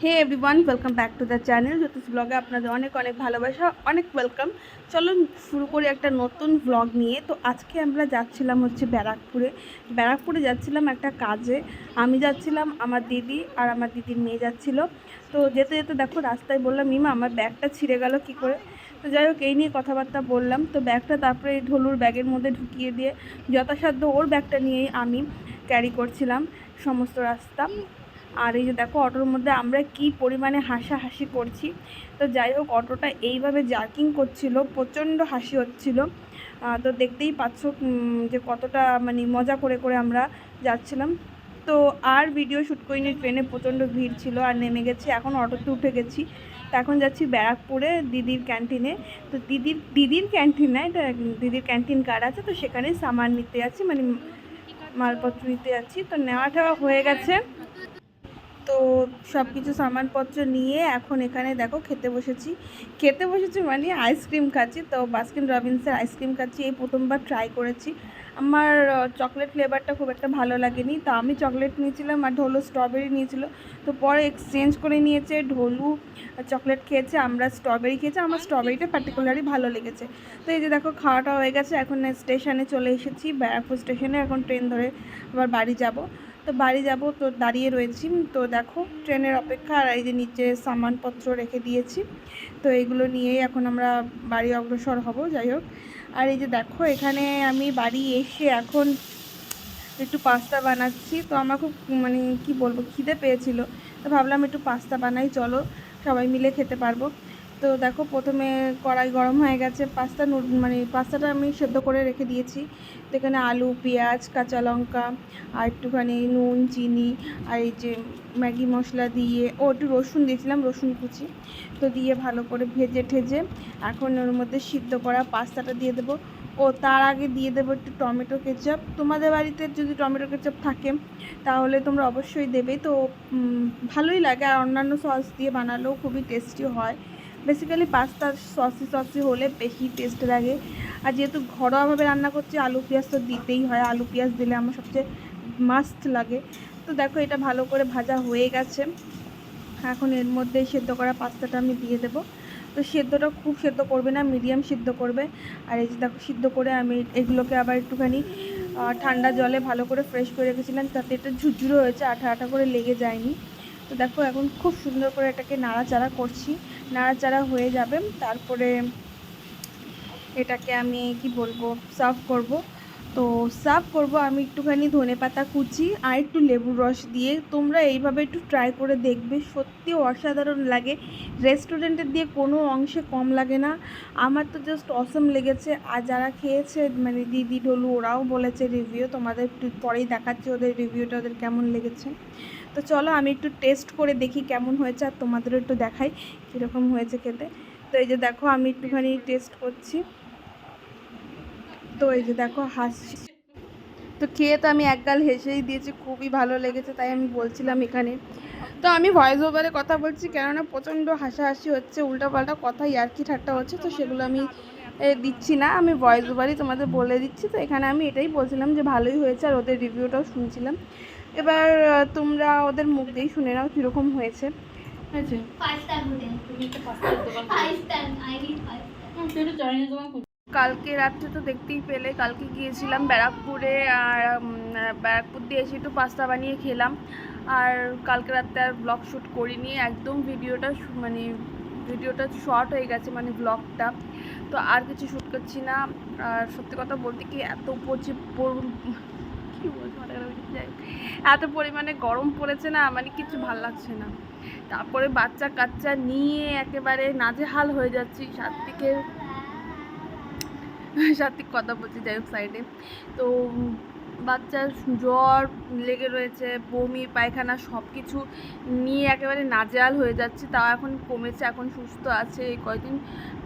Hey everyone, welcome back to the channel জ্যোতিষ ব্লগে আপনাদের অনেক অনেক ভালোবাসা, অনেক ওয়েলকাম। চলুন শুরু করি একটা নতুন ব্লগ নিয়ে। তো আজকে আমরা যাচ্ছিলাম হচ্ছে ব্যারাকপুরে যাচ্ছিলাম একটা কাজে। আমি যাচ্ছিলাম, আমার দিদি আর আমার দিদির মেয়ে যাচ্ছিল। তো যেতে যেতে দেখো রাস্তায় বললাম, মিমা আমার ব্যাগটা ছিঁড়ে গেল কী করে। তো যাই হোক এই নিয়ে কথাবার্তা বললাম। তো ব্যাগটা তারপরে ঢোলুর ব্যাগের মধ্যে ঢুকিয়ে দিয়ে যথাসাধ্য ওর ব্যাগটা নিয়েই আমি ক্যারি করছিলাম সমস্ত রাস্তা। আর এই যে দেখো অটোর মধ্যে আমরা কি পরিমাণে হাসাহাসি করছি। তো যাই হোক অটোটা এইভাবে জার্কিং করছিল, প্রচণ্ড হাসি হচ্ছিল। তো দেখতেই পাচ্ছ যে কতটা মানে মজা করে করে আমরা যাচ্ছিলাম। তো আর ভিডিও শ্যুট করিনি, ট্রেনে প্রচণ্ড ভিড় ছিল আর নেমে গেছি, এখন অটোতে উঠে গেছি। তো এখন যাচ্ছি ব্যারাকপুরে দিদির ক্যান্টিনে। তো দিদির ক্যান্টিন না, এটা দিদির ক্যান্টিন কার্ড আছে, তো সেখানে সামান নিতে যাচ্ছি, মানে মালপত্র নিতে যাচ্ছি। তো নেওয়া টেওয়া হয়ে গেছে। তো সব কিছু সামানপত্র নিয়ে এখন এখানে দেখো খেতে বসেছি মানে আইসক্রিম খাচ্ছি। তো বাস্কিন রবিন্সের আইসক্রিম খাচ্ছি, এই প্রথমবার ট্রাই করেছি। আমার চকলেট ফ্লেভারটা খুব একটা ভালো লাগেনি, তো আমি চকলেট নিয়েছিলাম আর ঢোলু স্ট্রবেরি নিয়েছিল। তো পরে এক্সচেঞ্জ করে নিয়েছে, ঢোলু চকলেট খেয়েছে, আমরা স্ট্রবেরি খেয়েছি। আমার স্ট্রবেরিটা পার্টিকুলারলি ভালো লেগেছে। তো এই যে দেখো খাওয়াটা হয়ে গেছে, এখন স্টেশনে চলে এসেছি, ব্যারাকপুর স্টেশনে। এখন ট্রেন ধরে আবার বাড়ি যাব। তো বাড়ি যাব, তো দাঁড়িয়ে রয়েছি। তো দেখো ট্রেনের অপেক্ষা, আর এই যে নিচে সামানপত্র রেখে দিয়েছি। তো এইগুলো নিয়েই এখন আমরা বাড়ি অগ্রসর হব। যাই হোক, আর এই যে দেখো এখানে আমি বাড়ি এসে এখন একটু পাস্তা বানাচ্ছি। তো আমার খুব মানে কি বলবো, খিদে পেয়েছিল। তো ভাবলাম একটু পাস্তা বানাই, চলো সবাই মিলে খেতে পারবো। তো দেখো প্রথমে কড়াই গরম হয়ে গেছে, মানে পাস্তাটা আমি সেদ্ধ করে রেখে দিয়েছি। তো এখানে আলু, পেঁয়াজ, কাঁচা লঙ্কা আর একটুখানি নুন, চিনি আর এই যে ম্যাগি মশলা দিয়ে, একটু রসুন দিয়েছিলাম, রসুন কুচি। তো দিয়ে ভালো করে ভেজে ঠেজে এখন ওর মধ্যে সিদ্ধ করা পাস্তাটা দিয়ে দেবো। তার আগে দিয়ে দেবো একটু টমেটো কেচাপ। তোমাদের বাড়িতে যদি টমেটো কেচাপ থাকে তাহলে তোমরা অবশ্যই দেবে। তো ভালোই লাগে, আর অন্যান্য সস দিয়ে বানালেও খুবই টেস্টি হয়। বেসিক্যালি পাস্তা সসি হলে বেশি টেস্ট লাগে। আর যেহেতু ঘরোয়াভাবে রান্না করছি, আলু পেঁয়াজ তো দিতেই হয়, আলু পেঁয়াজ দিলে আমার সবচেয়ে মাস্ট লাগে। তো দেখো এটা ভালো করে ভাজা হয়ে গেছে, এখন এর মধ্যে সেদ্ধ করা পাস্তাটা আমি দিয়ে দেবো। তো সেদ্ধটা খুব সেদ্ধ করবে না, মিডিয়াম সিদ্ধ করবে। আর এই যে দেখো সিদ্ধ করে আমি এগুলোকে আবার একটুখানি ঠান্ডা জলে ভালো করে ফ্রেশ করে রেখেছিলাম, তাতে এটা ঝুরঝুরো হয়েছে, আঠা আঠা করে লেগে যায়নি। তো দেখো এখন খুব সুন্দর করে এটাকে নাড়াচাড়া করছি, নাড়াচাড়া হয়ে যাবে, তারপরে এটাকে আমি কি বলবো সার্ভ করব। তো সার্ভ করব আমি একটুখানি ধনেপাতা কুচি আর একটু লেবুর রস দিয়ে। তোমরা এইভাবে একটু ট্রাই করে দেখবে, সত্যি অসাধারণ লাগে। রেস্টুরেন্টের দিয়ে কোনো অংশে কম লাগে না। আমার তো জাস্ট অসম লেগেছে। আর যারা খেয়েছে মানে দিদি, ঢোলু, ওরাও বলেছে রিভিউ, তোমাদের একটু পরেই দেখাচ্ছি ওদের রিভিউটা, ওদের কেমন লেগেছে। তো চলো আমি একটু টেস্ট করে দেখি কেমন হয়েছে, আর তোমাদেরও একটু দেখাই কীরকম হয়েছে খেতে। তো এই যে দেখো আমি একটুখানি টেস্ট করছি। তো এই যে দেখো হাসছি, তো খেয়ে তো আমি একগাল হেসেই দিয়েছি, খুবই ভালো লেগেছে, তাই আমি বলছিলাম এখানে। তো আমি ভয়েস ওভারে কথা বলছি, কেননা প্রচণ্ড হাসাহাসি হচ্ছে, উল্টোপাল্টা কথা ইয়ার্কি ঠাট্টা হচ্ছে, তো সেগুলো আমি দিচ্ছি না, আমি ভয়েস ওভারই তোমাদের বলে দিচ্ছি। তো এখানে আমি এটাই বলছিলাম যে ভালোই হয়েছে, আর ওদের রিভিউটাও শুনছিলাম। এবার তোমরা ওদের মুখ দিয়েই শুনে নাও কীরকম হয়েছে। কালকে রাত্রে তো দেখতেই পেলে, কালকে গিয়েছিলাম ব্যারাকপুরে, আর ব্যারাকপুর দিয়ে এসে একটু পাস্তা বানিয়ে খেলাম। আর কালকে রাত্রে আর ব্লগ শ্যুট করিনি, একদম ভিডিওটা শর্ট হয়ে গেছে, মানে ব্লগটা। তো আর কিছু শ্যুট করছি না। আর সত্যি কথা বলতে কি, কী বলছি, এত পরিমাণে গরম পড়েছে না, মানে কিছু ভাল লাগছে না। তারপরে বাচ্চা কাচ্চা নিয়ে একেবারে নাজেহাল হয়ে যাচ্ছি, সাত্বিক কথা বলছি, যাই হোক সাইডে। তো বাচ্চার জ্বর লেগে রয়েছে, বমি পায়খানা সব কিছু নিয়ে একেবারে নাজেহাল হয়ে যাচ্ছে। তাও এখন কমেছে, এখন সুস্থ আছে। এই কয়েকদিন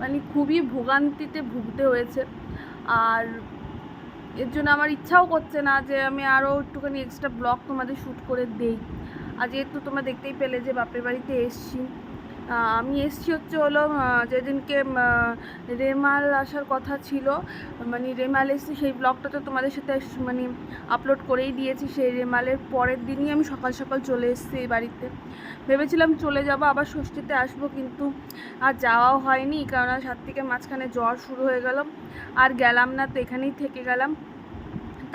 মানে খুবই ভোগান্তিতে ভুগতে হয়েছে। আর এর জন্য আমার ইচ্ছাও করছে না যে আমি আরও একটুখানি এক্সট্রা ব্লগ তোমাদের শ্যুট করে দেই। আর যেহেতু তোমরা দেখতেই পেলে যে বাপের বাড়িতে এসছি, আমি এসছি হচ্ছে হলো যেদিনকে রেমাল আসার কথা ছিল, মানে রেমাল এসছি সেই ব্লগটা তো তোমাদের সাথে মানে আপলোড করেই দিয়েছি। সেই রেমালের পরের দিনই আমি সকাল সকাল চলে এসেছি এই বাড়িতে। ভেবেছিলাম চলে যাব আবার ষষ্ঠীতে আসবো, কিন্তু আর যাওয়াও হয়নি, কারণ সাত্বিকে মাঝখানে জ্বর শুরু হয়ে গেল, আর গেলাম না, তো এখানেই থেকে গেলাম।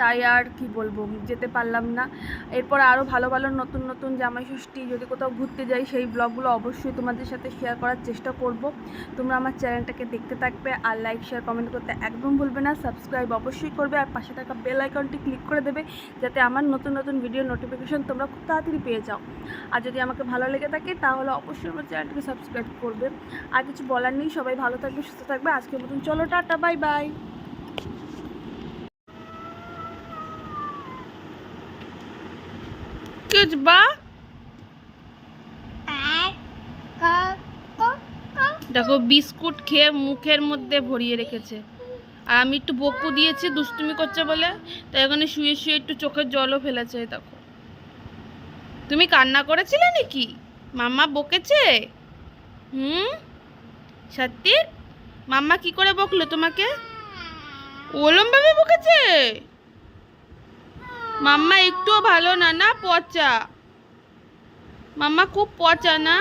তাই আর কি বলবো, যেতে পারলাম না। এরপর আরও ভালো ভালো নতুন নতুন জামাই ষষ্ঠী যদি কোথাও ঘুরতে যাই সেই ব্লগগুলো অবশ্যই তোমাদের সাথে শেয়ার করার চেষ্টা করব। তোমরা আমার চ্যানেলটাকে দেখতে থাকবে, আর লাইক শেয়ার কমেন্ট করতে একদম ভুলবে না। সাবস্ক্রাইব অবশ্যই করবে, আর পাশে থাকা বেল আইকনটি ক্লিক করে দেবে, যাতে আমার নতুন নতুন ভিডিও নোটিফিকেশন তোমরা খুব তাড়াতাড়ি পেয়ে যাও। আর যদি আমাকে ভালো লেগে থাকে তাহলে অবশ্যই আমার চ্যানেলটাকে সাবস্ক্রাইব করবে। আর কিছু বলার নেই, সবাই ভালো থাকবে, সুস্থ থাকবে। আজকের মতন চলো, টাটা, বাই বাই। বা দেখো বিস্কুট খেয়ে মুখের মধ্যে ভরিয়ে রেখেছে, আর আমি একটু বকু দিয়েছি দুষ্টুমি করছে বলে, তাই এখানে শুয়ে শুয়ে একটু চোখের জলও ফেলেছে। দেখো, তুমি কান্না করেছিলে নাকি? মাম্মা বকেছে? সত্যি? মাম্মা কি করে বকলো তোমাকে? ওলম ভাবে বকেছে? মাম্মা একটুও ভালো না, না পচা, মাম্মা খুব পচা না।